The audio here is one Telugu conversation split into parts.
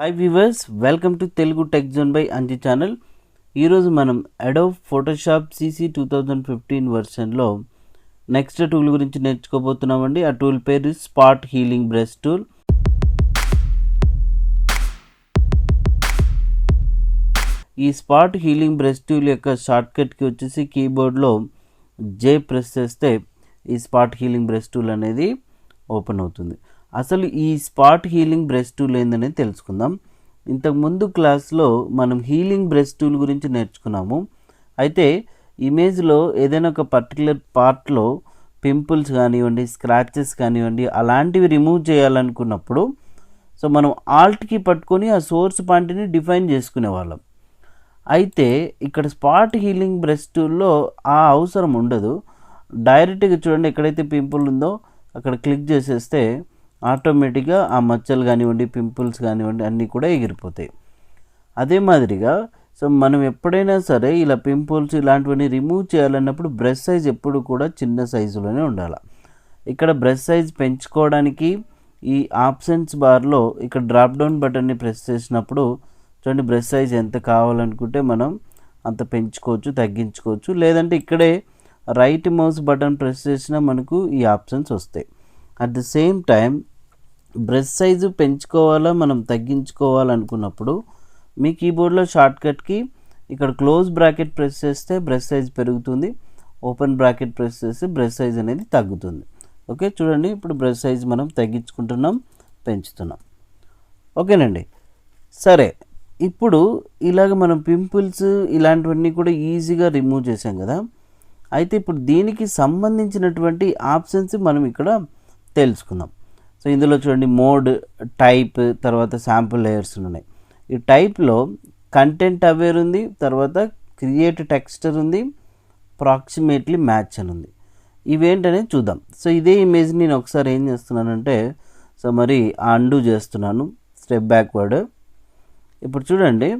Hi viewers, welcome to Telugu tech zone by Anji channel. ఈరోజు మనం అడోబ్ ఫోటోషాప్ CC 2015 వర్షన్లో నెక్స్ట్ టూల్ గురించి నేర్చుకోబోతున్నామండి. ఆ టూల్ పేరు స్పాట్ హీలింగ్ బ్రష్ టూల్. ఈ స్పాట్ హీలింగ్ బ్రష్ టూల్ యొక్క షార్ట్కట్కి వచ్చేసి కీబోర్డ్లో J ప్రెస్ చేస్తే ఈ స్పాట్ హీలింగ్ బ్రష్ టూల్ అనేది ఓపెన్ అవుతుంది. అసలు ఈ స్పాట్ హీలింగ్ బ్రష్ టూల్ ఏందనేది తెలుసుకుందాం. ఇంతకుముందు క్లాస్లో మనం హీలింగ్ బ్రష్ టూల్ గురించి నేర్చుకున్నాము. అయితే ఇమేజ్లో ఏదైనా ఒక పర్టికులర్ పార్ట్లో పింపుల్స్ కానివ్వండి, స్క్రాచెస్ కానివ్వండి, అలాంటివి రిమూవ్ చేయాలనుకున్నప్పుడు సో మనం ఆల్ట్కి పట్టుకొని ఆ సోర్స్ పాయింట్ని డిఫైన్ చేసుకునే వాళ్ళం. అయితే ఇక్కడ స్పాట్ హీలింగ్ బ్రష్ టూల్లో ఆ అవసరం ఉండదు. డైరెక్ట్గా చూడండి, ఎక్కడైతే పింపుల్ ఉందో అక్కడ క్లిక్ చేసేస్తే ఆటోమేటిక్గా ఆ మచ్చలు కానివ్వండి, పింపుల్స్ కానివ్వండి అన్నీ కూడా ఎగిరిపోతాయి. అదే మాదిరిగా సో మనం ఎప్పుడైనా సరే ఇలా పింపుల్స్ ఇలాంటివన్నీ రిమూవ్ చేయాలన్నప్పుడు బ్రష్ సైజ్ ఎప్పుడు కూడా చిన్న సైజులోనే ఉండాలి. ఇక్కడ బ్రష్ సైజ్ పెంచుకోవడానికి ఈ ఆప్షన్స్ బార్లో ఇక్కడ డ్రాప్ డౌన్ బటన్ని ప్రెస్ చేసినప్పుడు చూడండి, బ్రష్ సైజ్ ఎంత కావాలనుకుంటే మనం అంత పెంచుకోవచ్చు, తగ్గించుకోవచ్చు. లేదంటే ఇక్కడే రైట్ మౌస్ బటన్ ప్రెస్ చేసినా మనకు ఈ ఆప్షన్స్ వస్తాయి. At the same time brush size పెంచుకోవాలా, మనం తగ్గించుకోవాలనుకున్నప్పుడు మీ కీబోర్డ్లో షార్ట్కట్కి ఇక్కడ క్లోజ్ బ్రాకెట్ ప్రెస్ చేస్తే బ్రష్ సైజ్ పెరుగుతుంది, ఓపెన్ బ్రాకెట్ ప్రెస్ చేస్తే బ్రష్ సైజ్ అనేది తగ్గుతుంది. ఓకే, చూడండి ఇప్పుడు బ్రష్ సైజ్ మనం తగ్గించుకుంటున్నాం, పెంచుతున్నాం. ఓకేనండి. సరే, ఇప్పుడు ఇలాగ మనం పింపుల్స్ ఇలాంటివన్నీ కూడా ఈజీగా రిమూవ్ చేసాం కదా. అయితే ఇప్పుడు దీనికి సంబంధించినటువంటి ఆప్షన్స్ మనం ఇక్కడ తెలుసుకుందాం. సో ఇందులో చూడండి, మోడ్, టైప్, తర్వాత శాంపుల్ లేయర్స్ ఉన్నాయి. ఈ టైప్లో కంటెంట్ అవేర్ ఉంది, తర్వాత క్రియేట్ టెక్స్చర్ ఉంది, ప్రాక్సిమేట్లీ మ్యాచ్ అని ఉంది. ఇవేంటనేది చూద్దాం. సో ఇదే ఇమేజ్ నేను ఒకసారి ఏం చేస్తున్నానంటే సో మరి అండూ చేస్తున్నాను, స్టెప్ బ్యాక్వర్డ్. ఇప్పుడు చూడండి,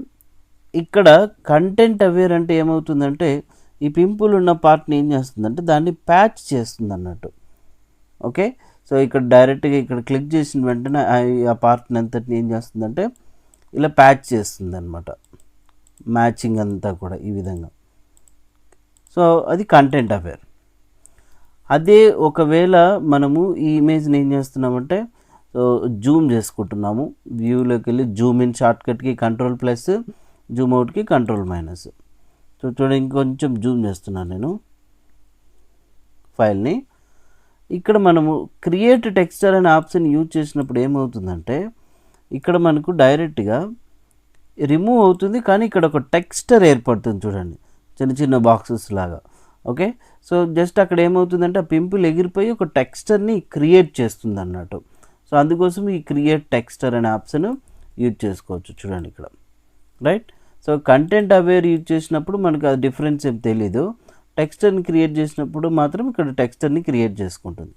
ఇక్కడ కంటెంట్ అవేర్ అంటే ఏమవుతుందంటే ఈ పింపుల్ ఉన్న పార్ట్ని ఏం చేస్తుందంటే దాన్ని ప్యాచ్ చేస్తుంది అన్నట్టు. ఓకే, సో ఇక్కడ డైరెక్ట్గా ఇక్కడ క్లిక్ చేసిన వెంటనే ఆ పార్ట్ని అంతటిని ఏం చేస్తుందంటే ఇలా ప్యాచ్ చేస్తుంది అనమాట, మ్యాచింగ్ అంతా కూడా ఈ విధంగా. సో అది కంటెంట్ అవేర్. అదే ఒకవేళ మనము ఈ ఇమేజ్ని ఏం చేస్తున్నామంటే సో జూమ్ చేసుకుంటున్నాము, వ్యూలోకి వెళ్ళి జూమ్ ఇన్ షార్ట్కట్కి Ctrl+, జూమ్ అవుట్కి Ctrl-. సో చూడండి, ఇంకొంచెం జూమ్ చేస్తున్నాను నేను ఫైల్ని. ఇక్కడ మనము క్రియేట్ టెక్స్చర్ అనే ఆప్షన్ యూజ్ చేసినప్పుడు ఏమవుతుందంటే ఇక్కడ మనకు డైరెక్ట్గా రిమూవ్ అవుతుంది, కానీ ఇక్కడ ఒక టెక్స్చర్ ఏర్పడుతుంది చూడండి, చిన్న చిన్న బాక్సెస్ లాగా. ఓకే, సో జస్ట్ అక్కడ ఏమవుతుందంటే ఆ పింపుల్ ఎగిరిపోయి ఒక టెక్స్చర్ని క్రియేట్ చేస్తుంది అన్నట్టు. సో అందుకోసం ఈ క్రియేట్ టెక్స్చర్ అనే ఆప్షన్ యూజ్ చేసుకోవచ్చు. చూడండి ఇక్కడ, right. So content aware use చేసినప్పుడు మనకు ఆ డిఫరెన్స్ ఏం తెలీదు, టెక్స్చర్ని క్రియేట్ చేసినప్పుడు మాత్రం ఇక్కడ టెక్స్చర్ని క్రియేట్ చేసుకుంటుంది.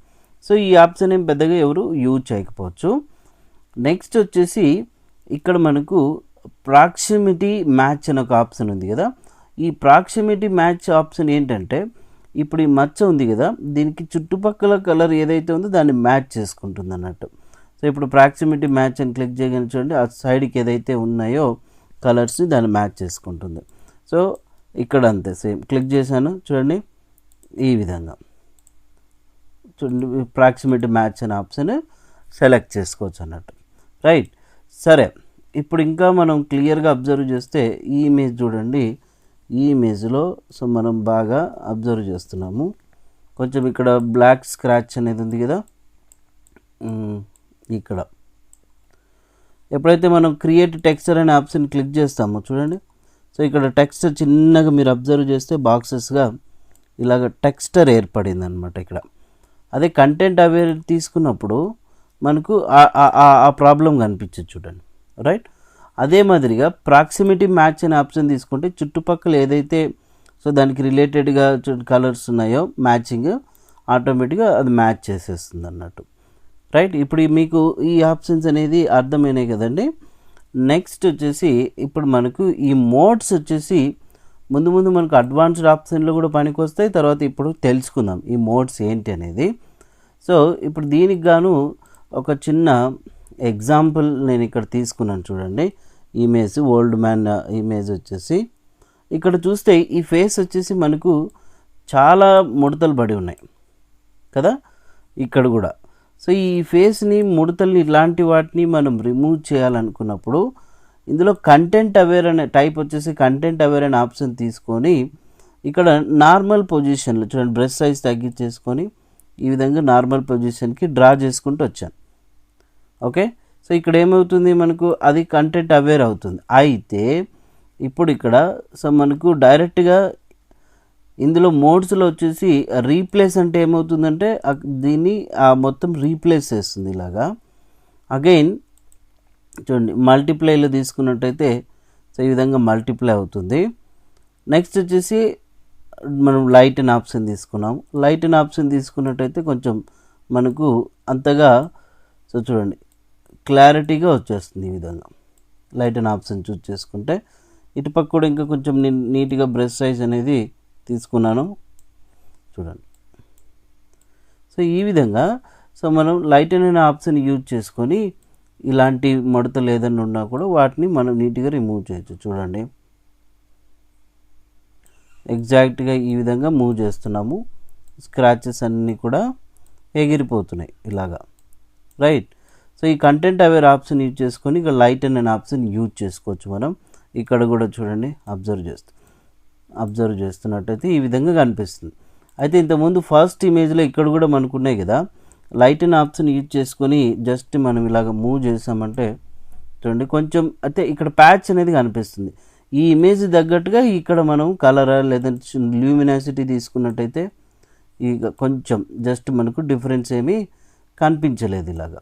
సో ఈ ఆప్షన్ ఏం పెద్దగా ఎవరు యూజ్ చేయకపోవచ్చు. నెక్స్ట్ వచ్చేసి ఇక్కడ మనకు ప్రాక్సిమిటీ మ్యాచ్ అనే ఒక ఆప్షన్ ఉంది కదా. ఈ ప్రాక్సిమిటీ మ్యాచ్ ఆప్షన్ ఏంటంటే ఇప్పుడు ఈ మచ్చ ఉంది కదా, దీనికి చుట్టుపక్కల కలర్ ఏదైతే ఉందో దాన్ని మ్యాచ్ చేసుకుంటుంది అన్నట్టు. సో ఇప్పుడు ప్రాక్సిమిటీ మ్యాచ్ అని క్లిక్ చేయగానే చూడండి, ఆ సైడ్కి ఏదైతే ఉన్నాయో కలర్స్ని దాన్ని మ్యాచ్ చేసుకుంటుంది. సో ఇక్కడ అంతే, సేమ్ క్లిక్ చేశాను చూడండి, ఈ విధంగా చూడండి ప్రాక్సిమిటీ మ్యాచ్ అనే ఆప్షన్ సెలెక్ట్ చేసుకోవచ్చు అన్నట్టు, రైట్. సరే, ఇప్పుడు ఇంకా మనం క్లియర్గా అబ్జర్వ్ చేస్తే ఈ ఇమేజ్ చూడండి, ఈ ఇమేజ్లో సో మనం బాగా అబ్జర్వ్ చేస్తున్నాము. కొంచెం ఇక్కడ బ్లాక్ స్క్రాచ్ అనేది ఉంది కదా ఇక్కడ. ఎప్పుడైతే మనం క్రియేట్ టెక్స్చర్ అనే ఆప్షన్ క్లిక్ చేస్తామో చూడండి, సో ఇక్కడ టెక్స్చర్ చిన్నగా మీరు అబ్జర్వ్ చేస్తే బాక్సెస్గా ఇలాగ టెక్స్చర్ ఏర్పడింది అనమాట ఇక్కడ. అదే కంటెంట్ అవేర్ తీసుకున్నప్పుడు మనకు ఆ ప్రాబ్లం కనిపించదు చూడండి, రైట్. అదే మాదిరిగా ప్రాక్సిమిటీ మ్యాచ్ అనే ఆప్షన్ తీసుకుంటే చుట్టుపక్కల ఏదైతే సో దానికి రిలేటెడ్గా కలర్స్ ఉన్నాయో మ్యాచింగ్ ఆటోమేటిక్గా అది మ్యాచ్ చేసేస్తుంది అన్నట్టు, రైట్. ఇప్పుడు మీకు ఈ ఆప్షన్స్ అనేది అర్థమైనాయి కదండి. నెక్స్ట్ వచ్చేసి ఇప్పుడు మనకు ఈ మోడ్స్ వచ్చేసి ముందు మనకు అడ్వాన్స్డ్ ఆప్షన్లో కూడా పనికి వస్తాయి. తర్వాత ఇప్పుడు తెలుసుకుందాం ఈ మోడ్స్ ఏంటి అనేది. సో ఇప్పుడు దీనికి గాను ఒక చిన్న ఎగ్జాంపుల్ నేను ఇక్కడ తీసుకున్నాను చూడండి, ఇమేజ్ ఓల్డ్ మ్యాన్ ఇమేజ్ వచ్చేసి ఇక్కడ చూస్తే ఈ ఫేస్ వచ్చేసి మనకు చాలా ముడతలు పడి ఉన్నాయి కదా ఇక్కడ కూడా. సో ఈ ఫేస్ని ముడతల్ని ఇలాంటి వాటిని మనం రిమూవ్ చేయాలనుకున్నప్పుడు ఇందులో కంటెంట్ అవేర్ అనే టైప్ వచ్చేసి కంటెంట్ అవేర్ అనే ఆప్షన్ తీసుకొని ఇక్కడ నార్మల్ పొజిషన్లో చూడండి, బ్రష్ సైజ్ తగ్గించేసుకొని ఈ విధంగా నార్మల్ పొజిషన్కి డ్రా చేసుకుంటూ వచ్చాను. ఓకే, సో ఇక్కడ ఏమవుతుంది మనకు అది కంటెంట్ అవేర్ అవుతుంది. అయితే ఇప్పుడు ఇక్కడ సో మనకు డైరెక్ట్గా ఇందులో మోడ్స్లో వచ్చేసి రీప్లేస్ అంటే ఏమవుతుందంటే దీన్ని మొత్తం రీప్లేస్ చేస్తుంది ఇలాగా. అగైన్ చూడండి, మల్టిప్లైలో తీసుకున్నట్టయితే సో ఈ విధంగా మల్టిప్లై అవుతుంది. నెక్స్ట్ వచ్చేసి మనం లైట్ అండ్ ఆప్షన్ తీసుకున్నాం. లైట్ అండ్ ఆప్షన్ తీసుకున్నట్టయితే కొంచెం మనకు అంతగా సో చూడండి క్లారిటీగా వచ్చేస్తుంది ఈ విధంగా. లైట్ అండ్ ఆప్షన్ చూస్ చేసుకుంటే ఇటుపక్క కూడా ఇంకా కొంచెం నీట్గా బ్రష్ సైజ్ అనేది తీసుకున్నాను చూడండి. సో ఈ విధంగా సో మనం లైట్ అనే ఆప్షన్ యూజ్ చేసుకొని ఇలాంటి మడతలు ఏదైనా ఉన్నా కూడా వాటిని మనం నీట్గా రిమూవ్ చేయొచ్చు. చూడండి, ఎగ్జాక్ట్గా ఈ విధంగా మూవ్ చేస్తున్నాము. స్క్రాచెస్ అన్నీ కూడా ఎగిరిపోతున్నాయి ఇలాగా, రైట్. సో ఈ కంటెంట్ అవేర్ ఆప్షన్ యూజ్ చేసుకొని ఇక లైట్ అనే ఆప్షన్ యూజ్ చేసుకోవచ్చు మనం. ఇక్కడ కూడా చూడండి, అబ్జర్వ్ చేస్తున్నట్టయితే ఈ విధంగా కనిపిస్తుంది. అయితే ఇంతకుముందు ఫస్ట్ ఇమేజ్లో ఇక్కడ కూడా మనకు ఉన్నాయి కదా, లైట్ అండ్ ఆప్షన్ యూజ్ చేసుకొని జస్ట్ మనం ఇలాగ మూవ్ చేసామంటే చూడండి కొంచెం అయితే ఇక్కడ ప్యాచ్ అనేది కనిపిస్తుంది. ఈ ఇమేజ్ తగ్గట్టుగా ఇక్కడ మనం కలర్ లేదంటే ల్యూమినాసిటీ తీసుకున్నట్టయితే ఇక కొంచెం జస్ట్ మనకు డిఫరెన్స్ ఏమీ కనిపించలేదు ఇలాగా.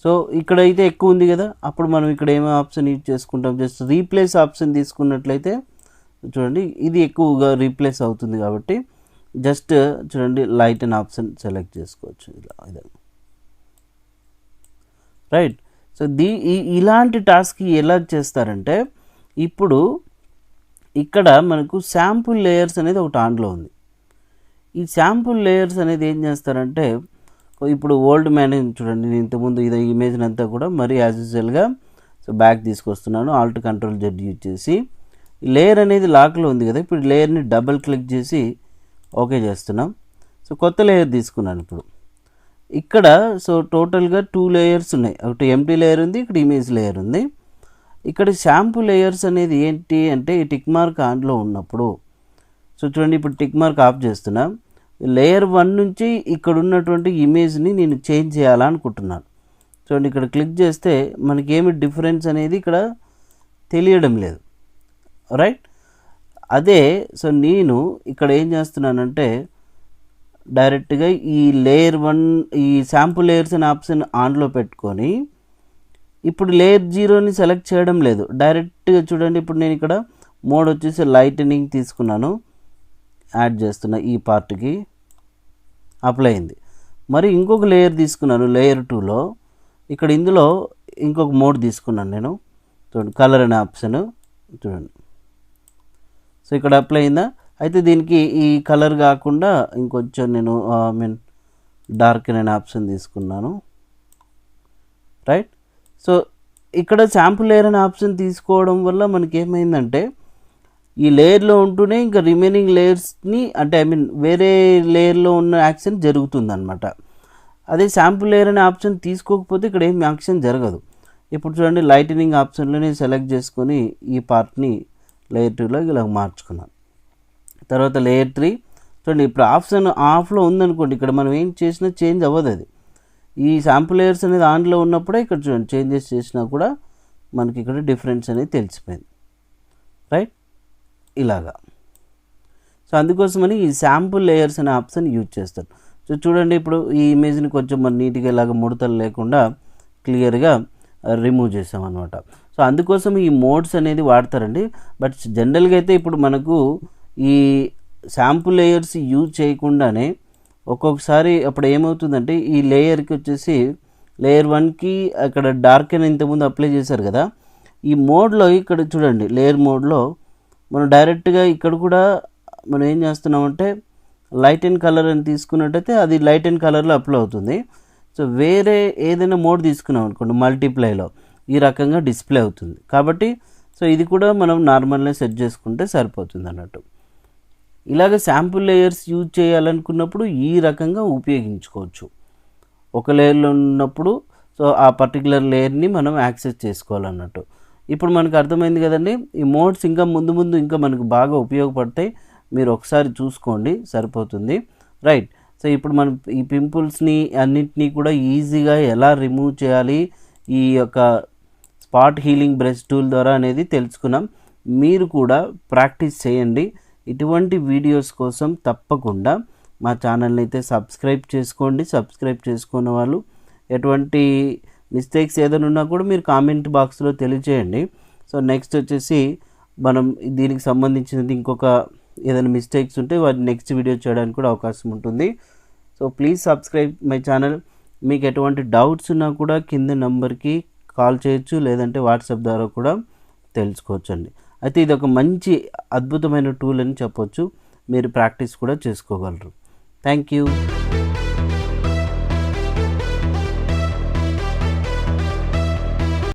సో ఇక్కడైతే ఎక్కువ ఉంది కదా, అప్పుడు మనం ఇక్కడ ఏమో ఆప్షన్ యూజ్ చేసుకుంటాం, జస్ట్ రీప్లేస్ ఆప్షన్ తీసుకున్నట్లయితే చూడండి ఇది ఎక్కువగా రీప్లేస్ అవుతుంది కాబట్టి జస్ట్ చూడండి లైట్ అండ్ ఆప్షన్ సెలెక్ట్ చేసుకోవచ్చు ఇలా విధంగా, రైట్. సో ఇలాంటి టాస్క్ ఎలా చేస్తారంటే ఇప్పుడు ఇక్కడ మనకు శాంపుల్ లేయర్స్ అనేది ఒకటి ఆన్లో ఉంది. ఈ శాంపుల్ లేయర్స్ అనేది ఏం చేస్తారంటే ఇప్పుడు ఓల్డ్ మ్యాన్ చూడండి, నేను ఇంతకుముందు ఇది ఇమేజ్ని అంతా కూడా మరి యాజ్ యూజువల్గా సో బ్యాక్ తీసుకొస్తున్నాను. ఆల్ట్ కంట్రోల్ జెడ్ యూజ్ చేసి లేయర్ అనేది లాక్లో ఉంది కదా, ఇప్పుడు లేయర్ని డబుల్ క్లిక్ చేసి ఓకే చేస్తున్నాం. సో కొత్త లేయర్ తీసుకున్నాను ఇప్పుడు ఇక్కడ. సో టోటల్గా 2 లేయర్స్ ఉన్నాయి, ఒకటి ఎంటీ లేయర్ ఉంది, ఇక్కడ ఇమేజ్ లేయర్ ఉంది. ఇక్కడ షాంపూ లేయర్స్ అనేది ఏంటి అంటే ఈ టిక్ మార్క్ ఆన్లో ఉన్నప్పుడు సో చూడండి ఇప్పుడు టిక్ మార్క్ ఆఫ్ చేస్తున్నా. లేయర్ 1 నుంచి ఇక్కడ ఉన్నటువంటి ఇమేజ్ని నేను చేంజ్ చేయాలనుకుంటున్నాను. చూడండి ఇక్కడ క్లిక్ చేస్తే మనకి ఏమి డిఫరెన్స్ అనేది ఇక్కడ తెలియడం లేదు, రైట్. అదే సో నేను ఇక్కడ ఏం చేస్తున్నానంటే డైరెక్ట్గా ఈ లేయర్ 1 ఈ శాంపుల్ లేయర్స్ అనే ఆప్షన్ ఆన్లో పెట్టుకొని ఇప్పుడు లేయర్ 0ని సెలెక్ట్ చేయడం లేదు, డైరెక్ట్గా చూడండి ఇప్పుడు నేను ఇక్కడ మోడ్ వచ్చేసి లైటనింగ్ తీసుకున్నాను, యాడ్ చేస్తున్నా ఈ పార్ట్కి, అప్లై అయింది. మరి ఇంకొక లేయర్ తీసుకున్నాను లేయర్ 2లో, ఇక్కడ ఇందులో ఇంకొక మోడ్ తీసుకున్నాను నేను చూడండి కలర్ అనే ఆప్షన్ చూడండి. సో ఇక్కడ అప్లై అయిందా. అయితే దీనికి ఈ కలర్ కాకుండా ఇంకొంచెం నేను డార్క్ అనే ఆప్షన్ తీసుకున్నాను, రైట్. సో ఇక్కడ శాంపుల్ లేయర్ అనే ఆప్షన్ తీసుకోవడం వల్ల మనకి ఏమైందంటే ఈ లేయర్లో ఉంటూనే ఇంకా రిమైనింగ్ లేయర్స్ని అంటే వేరే లేయర్లో ఉన్న యాక్షన్ జరుగుతుందన్నమాట. అదే శాంపుల్ లేయర్ అనే ఆప్షన్ తీసుకోకపోతే ఇక్కడ ఏం యాక్షన్ జరగదు. ఇప్పుడు చూడండి లైటనింగ్ ఆప్షన్లోనే సెలెక్ట్ చేసుకొని ఈ పార్ట్ని లేయర్ 2లో ఇలా మార్చుకున్నాను. తర్వాత లేయర్ 3 చూడండి ఇప్పుడు ఆప్షన్ ఆఫ్లో ఉందనుకోండి, ఇక్కడ మనం ఏం చేసినా చేంజ్ అవ్వదు. అది ఈ శాంపుల్ లేయర్స్ అనేది ఆన్లో ఉన్నప్పుడే ఇక్కడ చూడండి చేంజెస్ చేసినా కూడా మనకి ఇక్కడ డిఫరెన్స్ అనేది తెలిసిపోయింది, రైట్. ఇలాగా సో అందుకోసమని ఈ శాంపుల్ లేయర్స్ అనే ఆప్షన్ యూజ్ చేస్తారు. సో చూడండి ఇప్పుడు ఈ ఇమేజ్ని కొంచెం మనం నీట్గా ఇలాగ ముడతలు లేకుండా క్లియర్గా రిమూవ్ చేసామన్నమాట. సో అందుకోసం ఈ మోడ్స్ అనేది వాడతారండి. బట్ జనరల్గా అయితే ఇప్పుడు మనకు ఈ శాంపుల్ లేయర్స్ యూజ్ చేయకుండానే ఒక్కొక్కసారి అప్పుడు ఏమవుతుందంటే ఈ లేయర్కి వచ్చేసి లేయర్ 1కి అక్కడ డార్క్ అని ఇంతకుముందు అప్లై చేశారు కదా, ఈ మోడ్లో ఇక్కడ చూడండి లేయర్ మోడ్లో మనం డైరెక్ట్గా ఇక్కడ కూడా మనం ఏం చేస్తున్నామంటే లైట్ అండ్ కలర్ అని తీసుకున్నట్టయితే అది లైట్ అండ్ కలర్లో అప్లై అవుతుంది. సో వేరే ఏదైనా మోడ్ తీసుకున్నాం అనుకోండి మల్టీప్లైలో ఈ రకంగా డిస్ప్లే అవుతుంది. కాబట్టి సో ఇది కూడా మనం నార్మల్గా సెట్ చేసుకుంటే సరిపోతుంది అన్నట్టు. ఇలాగ శాంపుల్ లేయర్స్ యూజ్ చేయాలనుకున్నప్పుడు ఈ రకంగా ఉపయోగించుకోవచ్చు. ఒక లేయర్లో ఉన్నప్పుడు సో ఆ పర్టికులర్ లేయర్ని మనం యాక్సెస్ చేసుకోవాలన్నట్టు. ఇప్పుడు మనకు అర్థమైంది కదండి. ఈ మోడ్స్ ఇంకా ముందు ఇంకా మనకు బాగా ఉపయోగపడతాయి. మీరు ఒకసారి చూసుకోండి సరిపోతుంది. రైట్. సో ఇప్పుడు మనం ఈ పింపుల్స్ని అన్నింటినీ కూడా ఈజీగా ఎలా రిమూవ్ చేయాలి ఈ యొక్క స్పాట్ హీలింగ్ బ్రష్ టూల్ ద్వారా అనేది తెలుసుకున్నాం. మీరు కూడా ప్రాక్టీస్ చేయండి. ఇటువంటి వీడియోస్ కోసం తప్పకుండా మా ఛానల్ని అయితే సబ్స్క్రైబ్ చేసుకోండి. సబ్స్క్రైబ్ చేసుకున్న వాళ్ళు ఎటువంటి మిస్టేక్స్ ఏదైనా ఉన్నా కూడా మీరు కామెంట్ బాక్స్లో తెలియజేయండి. సో నెక్స్ట్ వచ్చేసి మనం దీనికి సంబంధించినది ఇంకొక ఏదైనా మిస్టేక్స్ ఉంటే వాటి నెక్స్ట్ వీడియో చేయడానికి కూడా అవకాశం ఉంటుంది. So please subscribe my channel. మీకు ఎటువంటి డౌట్స్ ఉన్నా కూడా కింద నెంబర్కి కాల్ చేయొచ్చు, లేదంటే వాట్సాప్ ద్వారా కూడా తెలుసుకోవచ్చండి. అయితే ఇది ఒక మంచి అద్భుతమైన టూల్ అని చెప్పొచ్చు. మీరు ప్రాక్టీస్ కూడా చేసుకోగలరు. Thank you.